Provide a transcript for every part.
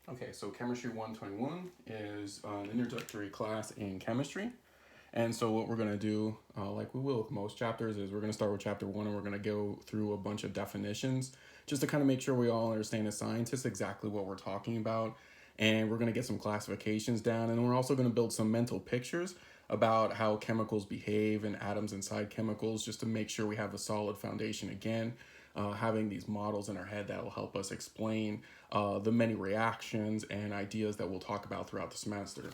Okay, so Chemistry 121 is an introductory class in chemistry. And so what we're going to do, like we will with most chapters, is we're going to start with chapter 1 and we're going to go through a bunch of definitions just to kind of make sure we all understand as scientists exactly what we're talking about. And we're going to get some classifications down, and we're also going to build some mental pictures about how chemicals behave and atoms inside chemicals just to make sure we have a solid foundation again. Having these models in our head that will help us explain the many reactions and ideas that we'll talk about throughout the semester.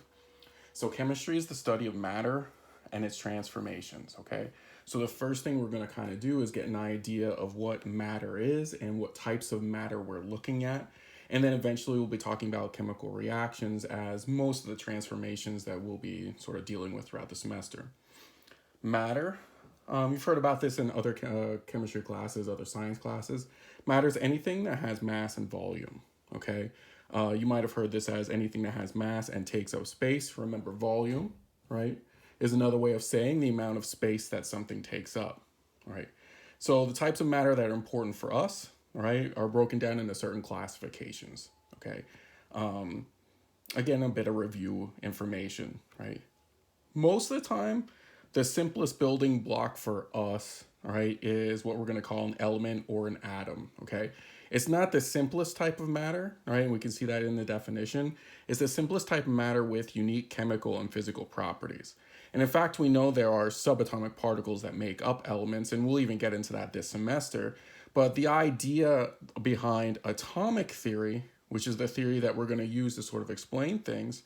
So chemistry is the study of matter and its transformations, okay? So the first thing we're going to kind of do is get an idea of what matter is and what types of matter we're looking at. And then eventually we'll be talking about chemical reactions as most of the transformations that we'll be sort of dealing with throughout the semester. Matter, you've heard about this in other chemistry classes, other science classes. Matter is anything that has mass and volume, okay? You might have heard this as anything that has mass and takes up space. Remember, volume, right, is another way of saying the amount of space that something takes up, right? So the types of matter that are important for us, right, are broken down into certain classifications, okay? Again, a bit of review information, right? Most of the time, the simplest building block for us, right, is what we're going to call an element or an atom, okay? It's not the simplest type of matter, right? We can see that in the definition. It's the simplest type of matter with unique chemical and physical properties. And in fact, we know there are subatomic particles that make up elements, and we'll even get into that this semester. But the idea behind atomic theory, which is the theory that we're going to use to sort of explain things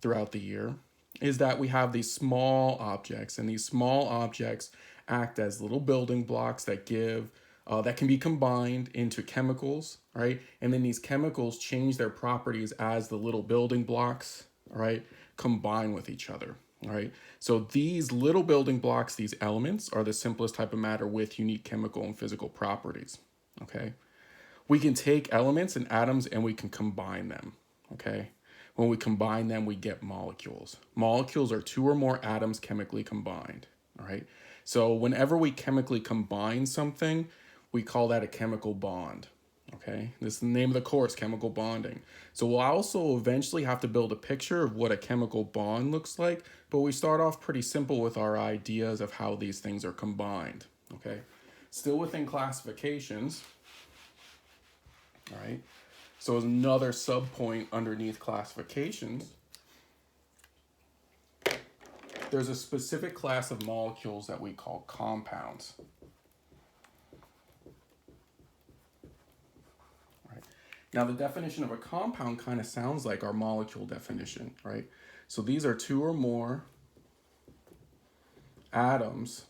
throughout the year, is that we have these small objects, and these small objects act as little building blocks that give that can be combined into chemicals, right? And then these chemicals change their properties as the little building blocks, right, combine with each other, right? So these little building blocks, these elements, are the simplest type of matter with unique chemical and physical properties, okay? We can take elements and atoms and we can combine them, okay? When we combine them, we get molecules. Molecules are two or more atoms chemically combined, all right? So whenever we chemically combine something, we call that a chemical bond, okay? This is the name of the course, chemical bonding. So we'll also eventually have to build a picture of what a chemical bond looks like, but we start off pretty simple with our ideas of how these things are combined, okay? Still within classifications, all right? So as another subpoint underneath classifications, there's a specific class of molecules that we call compounds. Right. Now the definition of a compound kind of sounds like our molecule definition, right? So these are two or more atoms,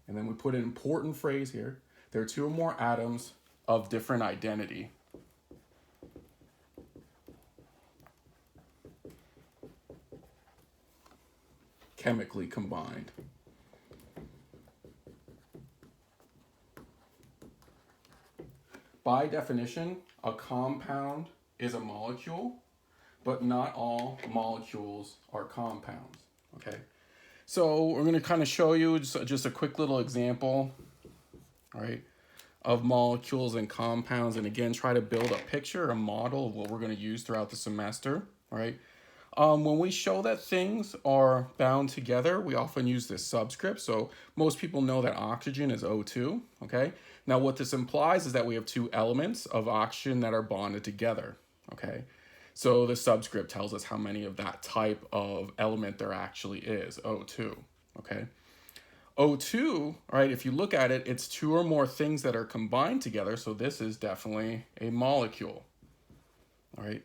and then we put an important phrase here. There are two or more atoms of different identity. Chemically combined. By definition, a compound is a molecule, but not all molecules are compounds, okay? So we're going to kind of show you just a quick little example, right, of molecules and compounds, and again, try to build a picture, a model of what we're going to use throughout the semester, right? When we show that things are bound together, we often use this subscript. So most people know that oxygen is O2, okay? Now what this implies is that we have two elements of oxygen that are bonded together, okay? So the subscript tells us how many of that type of element there actually is, O2, okay? O2, right, if you look at it, it's two or more things that are combined together, so this is definitely a molecule, all right?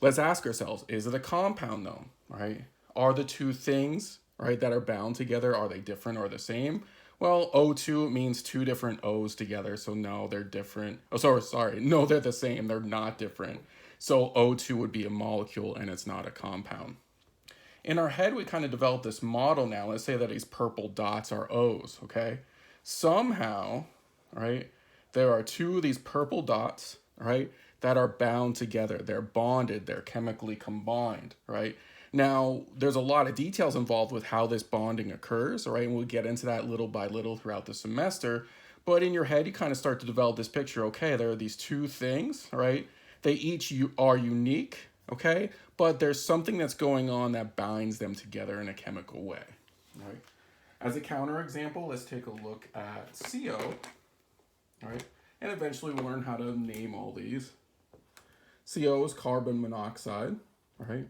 Let's ask ourselves, is it a compound though, right? Are the two things, right, that are bound together, are they different or the same? Well, O2 means two different O's together, so no, they're different. Oh, sorry, no, they're the same, they're not different. So O2 would be a molecule and it's not a compound. In our head, we kind of develop this model now. Let's say that these purple dots are O's, okay? Somehow, right, there are two of these purple dots, right, that are bound together. They're bonded, they're chemically combined, right? Now, there's a lot of details involved with how this bonding occurs, right? And we'll get into that little by little throughout the semester. But in your head, you kind of start to develop this picture. Okay, there are these two things, right, They each are unique, okay? But there's something that's going on that binds them together in a chemical way, right? As a counterexample, let's take a look at CO, all right? And eventually we'll learn how to name all these. CO is carbon monoxide, all right?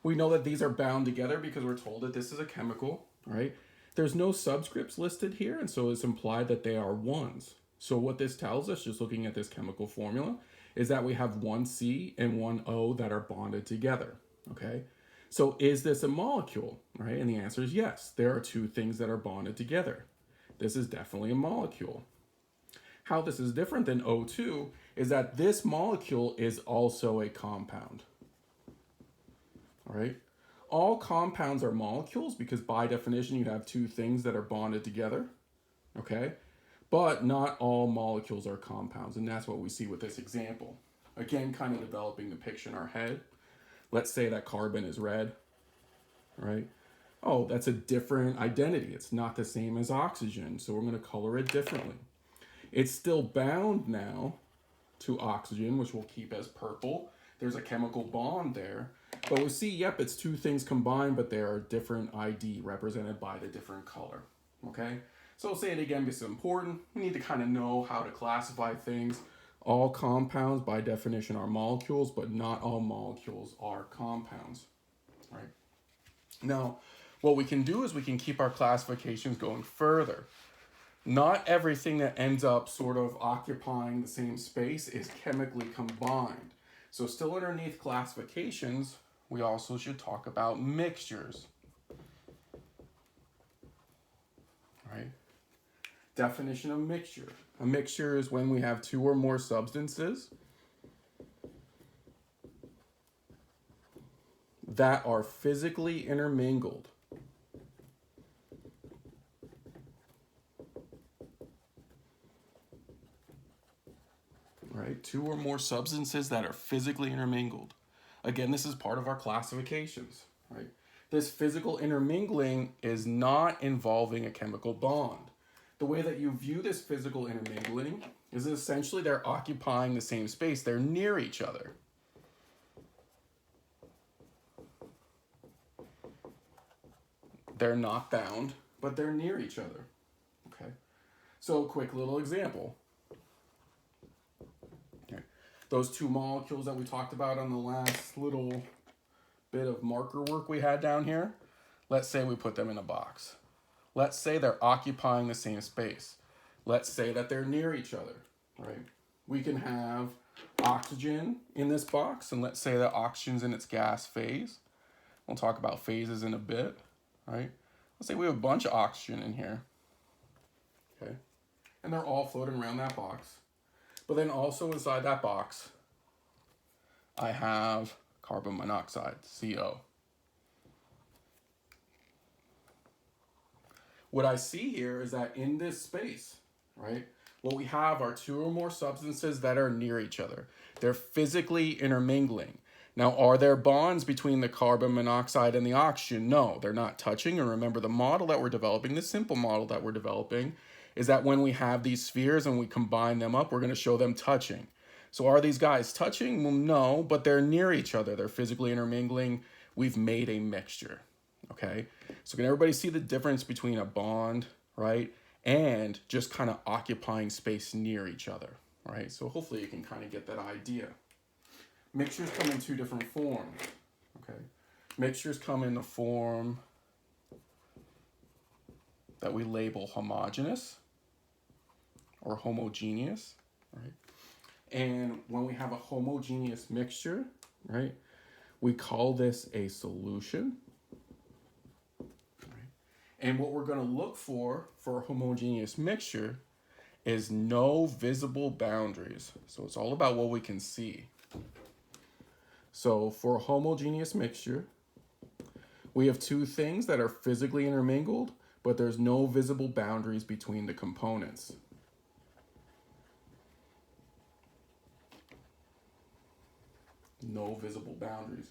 We know that these are bound together because we're told that this is a chemical, right? There's no subscripts listed here, and so it's implied that they are ones. So what this tells us, just looking at this chemical formula, is that we have one C and one O that are bonded together, okay? So is this a molecule, right? And the answer is yes. There are two things that are bonded together. This is definitely a molecule. How this is different than O2 is that this molecule is also a compound, all right? All compounds are molecules because by definition you have two things that are bonded together, okay? But not all molecules are compounds, and that's what we see with this example. Again, kind of developing the picture in our head. Let's say that carbon is red, right? Oh, that's a different identity. It's not the same as oxygen, so we're going to color it differently. It's still bound now to oxygen, which we'll keep as purple. There's a chemical bond there. But we see, yep, it's two things combined, but they are different ID represented by the different color, okay? So I'll say it again because it's important. We need to kind of know how to classify things. All compounds, by definition, are molecules, but not all molecules are compounds, right? Now, what we can do is we can keep our classifications going further. Not everything that ends up sort of occupying the same space is chemically combined. So still underneath classifications, we also should talk about mixtures, right? Definition of mixture. A mixture is when we have two or more substances that are physically intermingled. Right? Two or more substances that are physically intermingled. Again, this is part of our classifications, right? This physical intermingling is not involving a chemical bond. The way that you view this physical intermingling is essentially they're occupying the same space. They're near each other. They're not bound, but they're near each other, okay? So a quick little example. Okay. Those two molecules that we talked about on the last little bit of marker work we had down here, let's say we put them in a box. Let's say they're occupying the same space. Let's say that they're near each other, right? We can have oxygen in this box, and let's say that oxygen's in its gas phase. We'll talk about phases in a bit, right? Let's say we have a bunch of oxygen in here, okay? And they're all floating around that box. But then also inside that box, I have carbon monoxide, CO. What I see here is that in this space, right, what we have are two or more substances that are near each other. They're physically intermingling. Now, are there bonds between the carbon monoxide and the oxygen? No, they're not touching. And remember, the model that we're developing, the simple model that we're developing, is that when we have these spheres and we combine them up, we're going to show them touching. So are these guys touching? Well, no, but they're near each other. They're physically intermingling. We've made a mixture, okay? So can everybody see the difference between a bond, right, and just kind of occupying space near each other, right? So hopefully you can kind of get that idea. Mixtures come in two different forms, okay? Mixtures come in the form that we label homogeneous or homogeneous, right? And when we have a homogeneous mixture, right, we call this a solution. Right? And what we're going to look for a homogeneous mixture is no visible boundaries. So it's all about what we can see. So for a homogeneous mixture, we have two things that are physically intermingled, but there's no visible boundaries between the components. No visible boundaries.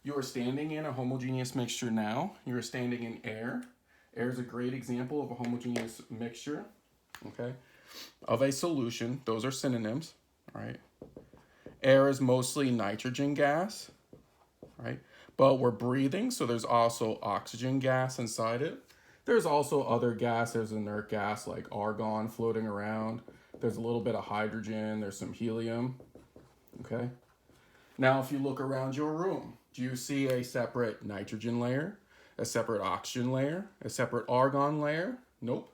You are standing in a homogeneous mixture now. You are standing in air. Air is a great example of a homogeneous mixture, okay, of a solution. Those are synonyms, all right? Air is mostly nitrogen gas, right? But we're breathing, so there's also oxygen gas inside it. There's also other gas. There's inert gas like argon floating around. There's a little bit of hydrogen. There's some helium, okay? Now, if you look around your room, do you see a separate nitrogen layer, a separate oxygen layer, a separate argon layer? Nope.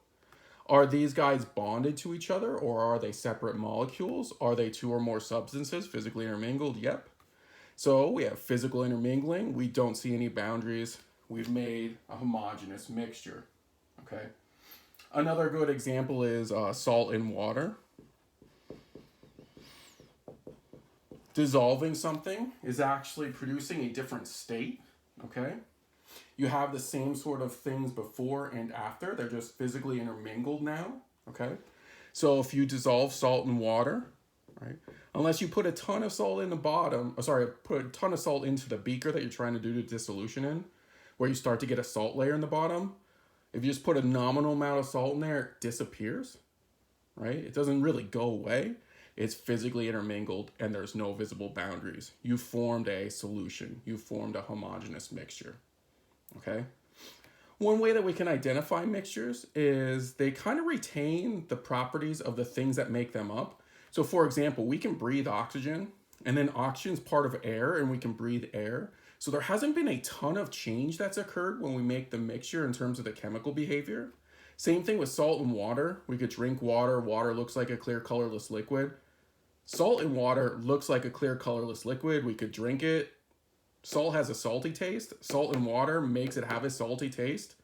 Are these guys bonded to each other, or are they separate molecules? Are they two or more substances physically intermingled? Yep. So we have physical intermingling. We don't see any boundaries. We've made a homogeneous mixture, okay? Another good example is salt in water. Dissolving something is actually producing a different state, okay? You have the same sort of things before and after. They're just physically intermingled now, okay? So if you dissolve salt in water, right? Unless you put a ton of salt in the bottom, put a ton of salt into the beaker that you're trying to do the dissolution in, where you start to get a salt layer in the bottom. If you just put a nominal amount of salt in there, it disappears, right? It doesn't really go away. It's physically intermingled and there's no visible boundaries. You formed a solution. You formed a homogeneous mixture, okay? One way that we can identify mixtures is they kind of retain the properties of the things that make them up. So for example, we can breathe oxygen, and then oxygen's part of air and we can breathe air. So there hasn't been a ton of change that's occurred when we make the mixture in terms of the chemical behavior. Same thing with salt and water. We could drink water. Water looks like a clear, colorless liquid. Salt in water looks like a clear, colorless liquid. We could drink it. Salt has a salty taste. Salt in water makes it have a salty taste.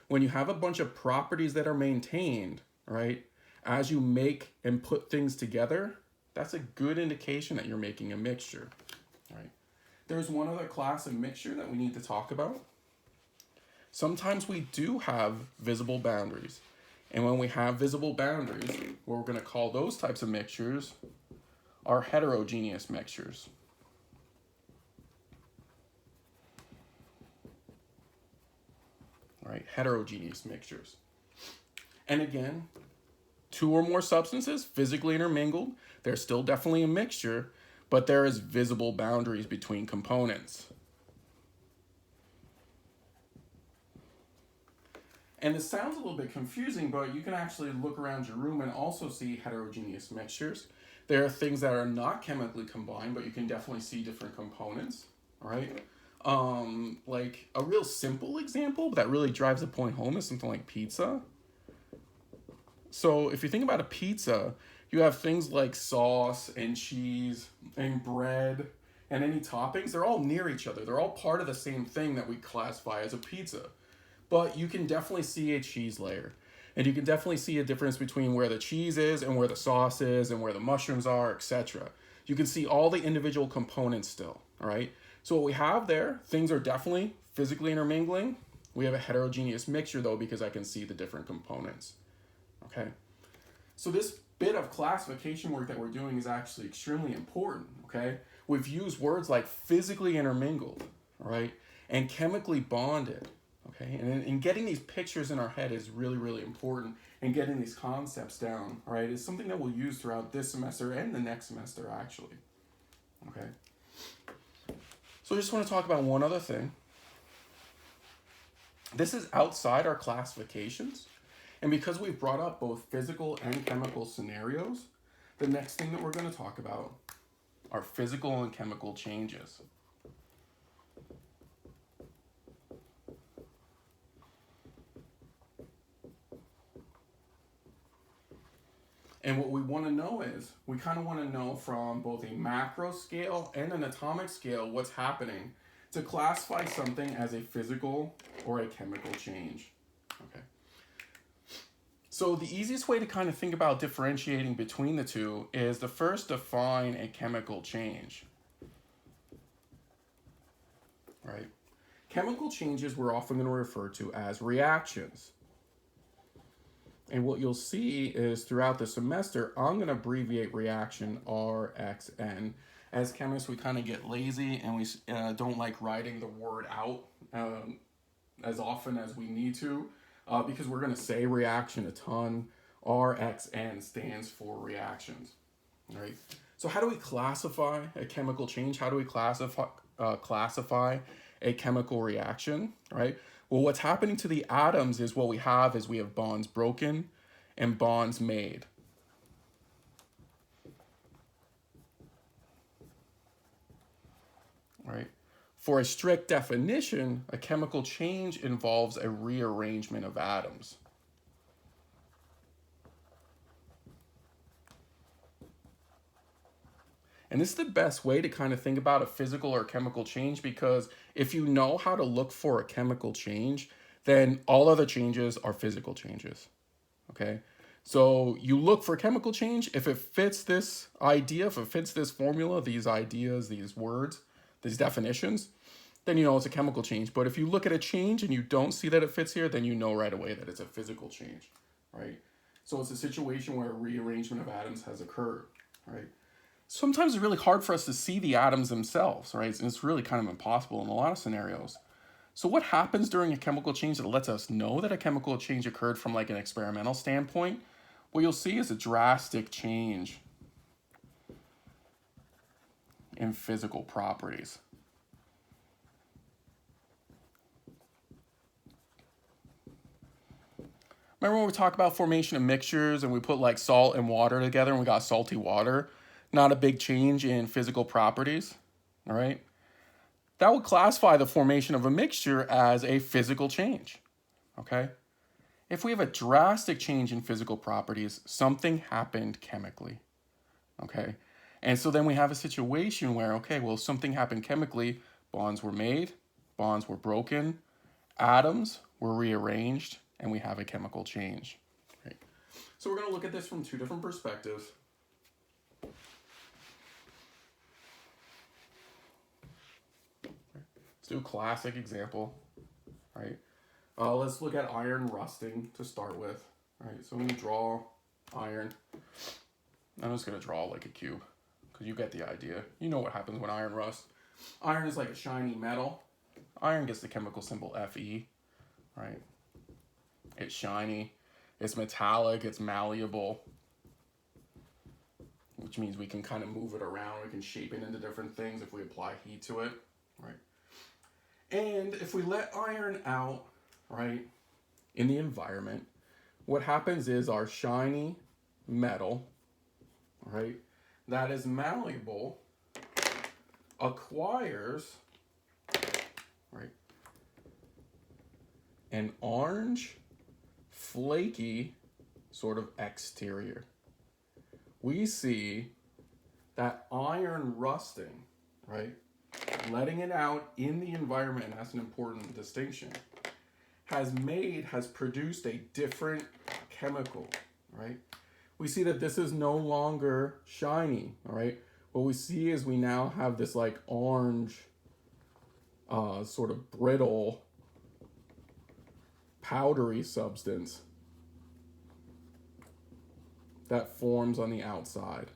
When you have a bunch of properties that are maintained, right, as you make and put things together, that's a good indication that you're making a mixture, right? There's one other class of mixture that we need to talk about. Sometimes we do have visible boundaries. And when we have visible boundaries, we're going to call those types of mixtures are heterogeneous mixtures. Right, heterogeneous mixtures. And again, two or more substances physically intermingled, they're still definitely a mixture, but there is visible boundaries between components. And this sounds a little bit confusing, but you can actually look around your room and also see heterogeneous mixtures. There are things that are not chemically combined, but you can definitely see different components, right? Like a real simple example that really drives the point home is something like pizza. So if you think about a pizza, you have things like sauce and cheese and bread and any toppings. They're all near each other. They're all part of the same thing that we classify as a pizza. But you can definitely see a cheese layer. And you can definitely see a difference between where the cheese is and where the sauce is and where the mushrooms are, etc. You can see all the individual components still, all right? So what we have there, things are definitely physically intermingling. We have a heterogeneous mixture though, because I can see the different components, okay? So this bit of classification work that we're doing is actually extremely important, okay? We've used words like physically intermingled, right? And chemically bonded. Okay, and getting these pictures in our head is really, really important, and getting these concepts down, all right, is something that we'll use throughout this semester and the next semester, actually. Okay. So I just want to talk about one other thing. This is outside our classifications, and because we've brought up both physical and chemical scenarios, the next thing that we're going to talk about are physical and chemical changes. And what we want to know is, we kind of want to know from both a macro scale and an atomic scale what's happening to classify something as a physical or a chemical change. Okay. So the easiest way to kind of think about differentiating between the two is to first define a chemical change. Right? Chemical changes we're often going to refer to as reactions. And what you'll see is throughout the semester, I'm going to abbreviate reaction RXN. As chemists, we kind of get lazy and we don't like writing the word out as often as we need to because we're going to say reaction a ton. RXN stands for reactions, right? So how do we classify a chemical change? How do we classify a chemical reaction, right? Well, what's happening to the atoms is what we have is we have bonds broken and bonds made. Right? For a strict definition, a chemical change involves a rearrangement of atoms. And this is the best way to kind of think about a physical or chemical change, because if you know how to look for a chemical change, then all other changes are physical changes. Okay? So you look for chemical change. If it fits this idea, if it fits this formula, these ideas, these words, these definitions, then you know it's a chemical change. But if you look at a change and you don't see that it fits here, then you know right away that it's a physical change, right? So it's a situation where a rearrangement of atoms has occurred, right? Sometimes it's really hard for us to see the atoms themselves, right? And it's really kind of impossible in a lot of scenarios. So what happens during a chemical change that lets us know that a chemical change occurred from like an experimental standpoint? What you'll see is a drastic change in physical properties. Remember when we talk about formation of mixtures and we put like salt and water together and we got salty water? Not a big change in physical properties, all right? That would classify the formation of a mixture as a physical change, okay? If we have a drastic change in physical properties, something happened chemically, okay? And so then we have a situation where, okay, well, something happened chemically, bonds were made, bonds were broken, atoms were rearranged, and we have a chemical change, right? So we're gonna look at this from two different perspectives. Let's do a classic example, right? Let's look at iron rusting to start with, right? So I'm gonna draw iron. I'm just gonna draw like a cube, because you get the idea. You know what happens when iron rusts. Iron is like a shiny metal. Iron gets the chemical symbol Fe, right? It's shiny, it's metallic, it's malleable, which means we can kind of move it around, we can shape it into different things if we apply heat to it, right? And if we let iron out, right, in the environment, what happens is our shiny metal, right, that is malleable, acquires, right, an orange, flaky sort of exterior. We see that iron rusting, right, letting it out in the environment, and that's an important distinction, has produced a different chemical, right? We see that this is no longer shiny, all right? What we see is we now have this like orange, sort of brittle, powdery substance that forms on the outside,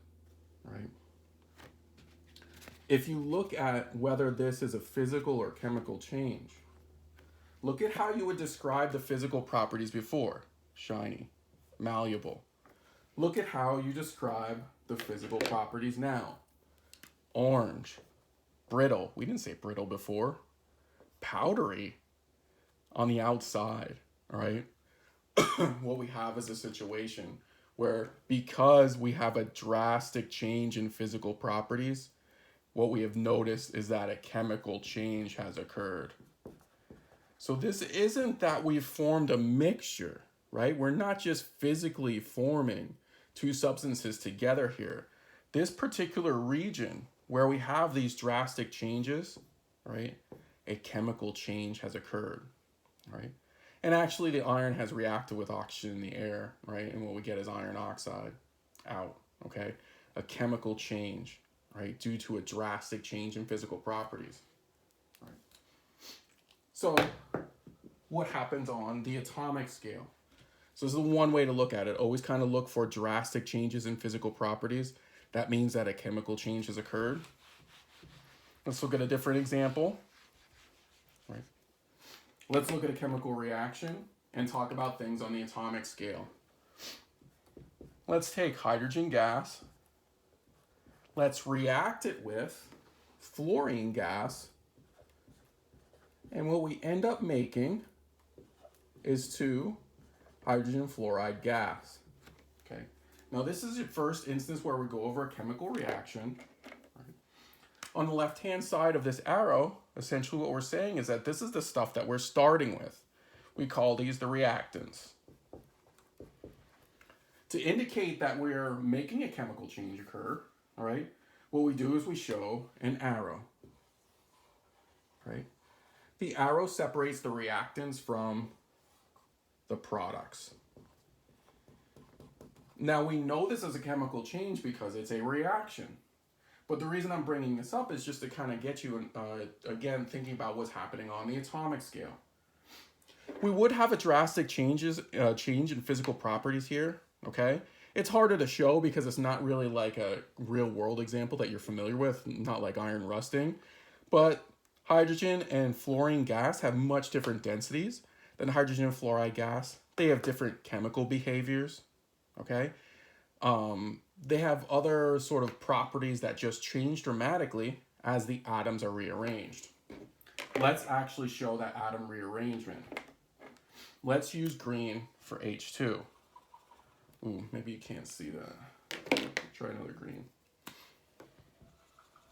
right? If you look at whether this is a physical or chemical change, look at how you would describe the physical properties before. Shiny, malleable. Look at how you describe the physical properties now. Orange, brittle. We didn't say brittle before. Powdery on the outside, all right? What we have is a situation where, because we have a drastic change in physical properties, what we have noticed is that a chemical change has occurred. So this isn't that we've formed a mixture, right? We're not just physically forming two substances together here. This particular region where we have these drastic changes, right? A chemical change has occurred, right? And actually the iron has reacted with oxygen in the air, right? And what we get is iron oxide out, okay? A chemical change, right? Due to a drastic change in physical properties, right? So what happens on the atomic scale? So this is one way to look at it. Always kind of look for drastic changes in physical properties. That means that a chemical change has occurred. Let's look at a different example, right? Let's look at a chemical reaction and talk about things on the atomic scale. Let's take hydrogen gas. Let's react it with fluorine gas. And what we end up making is 2 hydrogen fluoride gas. Okay. Now this is your first instance where we go over a chemical reaction. Right. On the left-hand side of this arrow, essentially what we're saying is that this is the stuff that we're starting with. We call these the reactants. To indicate that we're making a chemical change occur, all right, what we do is we show an arrow, right? The arrow separates the reactants from the products. Now we know this is a chemical change because it's a reaction. But the reason I'm bringing this up is just to kind of get you, again, thinking about what's happening on the atomic scale. We would have a drastic change in physical properties here, okay? It's harder to show because it's not really like a real world example that you're familiar with, not like iron rusting. But hydrogen and fluorine gas have much different densities than hydrogen and fluoride gas. They have different chemical behaviors, okay? They have other sort of properties that just change dramatically as the atoms are rearranged. Let's actually show that atom rearrangement. Let's use green for H2. Ooh, maybe you can't see that. Try another green. I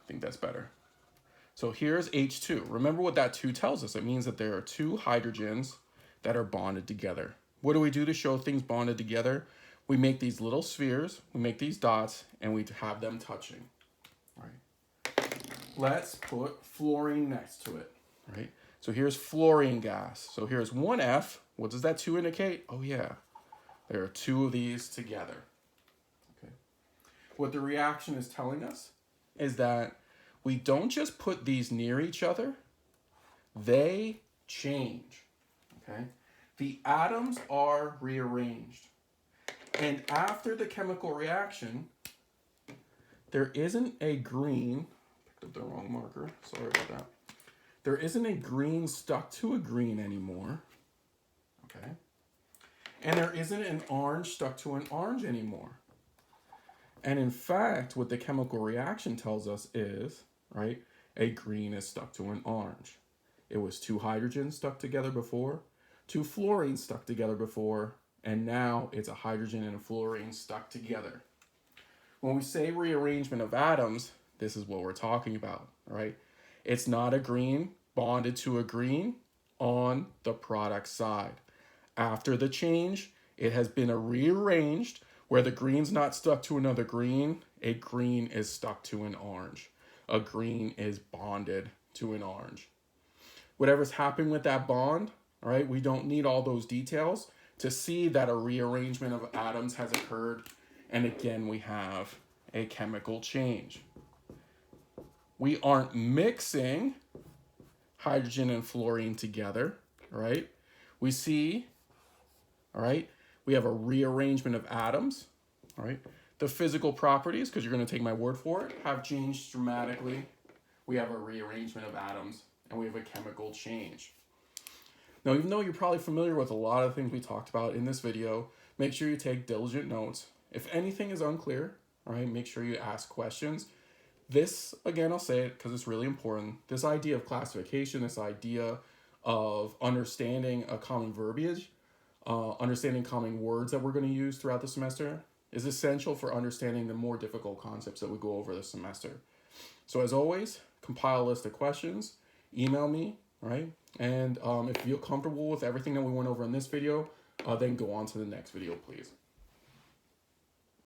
think that's better. So here's H2. Remember what that 2 tells us. It means that there are 2 hydrogens that are bonded together. What do we do to show things bonded together? We make these little spheres, we make these dots, and we have them touching. Right. Let's put fluorine next to it. Right. So here's fluorine gas. So here's 1F. What does that 2 indicate? Oh yeah, there are 2 of these together. Okay. What the reaction is telling us is that we don't just put these near each other, they change. Okay. The atoms are rearranged. And after the chemical reaction, there isn't a green, picked up the wrong marker, sorry about that. There isn't a green stuck to a green anymore, okay? And there isn't an orange stuck to an orange anymore. And in fact, what the chemical reaction tells us is, right, a green is stuck to an orange. It was 2 hydrogens stuck together before, 2 fluorines stuck together before, and now it's a hydrogen and a fluorine stuck together. When we say rearrangement of atoms, this is what we're talking about, right? It's not a green bonded to a green on the product side. After the change, it has been rearranged where the green's not stuck to another green, a green is stuck to an orange. A green is bonded to an orange. Whatever's happening with that bond, all right, we don't need all those details to see that a rearrangement of atoms has occurred, and again we have a chemical change. We aren't mixing hydrogen and fluorine together, right? We see, all right, we have a rearrangement of atoms, all right? The physical properties, because you're going to take my word for it, have changed dramatically. We have a rearrangement of atoms, and we have a chemical change. Now, even though you're probably familiar with a lot of things we talked about in this video, make sure you take diligent notes. If anything is unclear, all right, make sure you ask questions. This, again, I'll say it because it's really important. This idea of classification, this idea of understanding a common verbiage, understanding common words that we're going to use throughout the semester is essential for understanding the more difficult concepts that we go over this semester. So as always, compile a list of questions, email me, right? And if you feel comfortable with everything that we went over in this video, then go on to the next video, please.